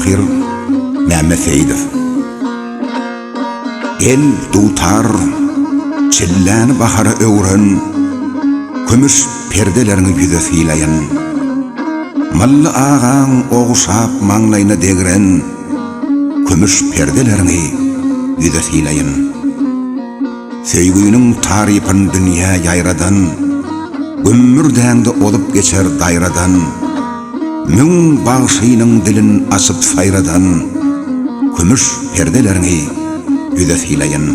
Tahir Mehmet Seyidov. El tutar, çillen bahara öwren, kömüş perdelerini yüze filayan. Mallı ağaň oğuşap maňlaýyna degren, kömüş perdelerini yüze filayan. Söýgüniň tarypyn dünýä ýaýradan, ömürdeňde olup geçer daýradan, müň bagşynyň dilin açyp saýradan, kömüş perdelerini yüze filayan.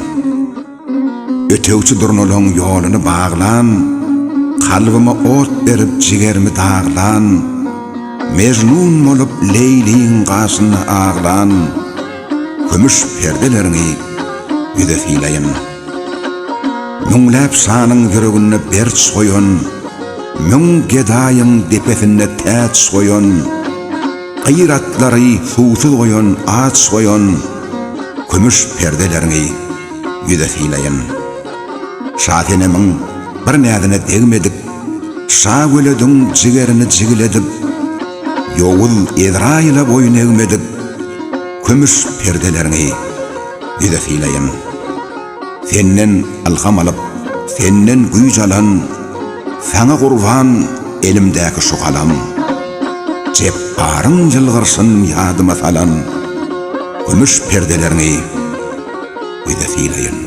Ötewçi durnulaň ýoluny baglan, kalbyma ot berip jigerimi dağlan, mejnun bolup Leyliň gaşyna ağlan, kömüş perdelerini yüze filayan. Müňläp sanyň ýüregine berç goýan, müň gedaýyň depesine täç goýan, gyratlary suwsuz goýan aç goýan, kömüş perdelerini yüze filayan. Şatenemiň bir nädine degmedik, şa gölediň jigerini jigiledik, ýowul Ezraýyla boýun egmedik, kömüş perdelerini yüze filayan. Senden alham alıp, senden güýç alan, sana gurban elimdäki şu kalam. Jepbaryň jylgyrsyn ýadyma salan, kömüş perdelerini yüze filayan.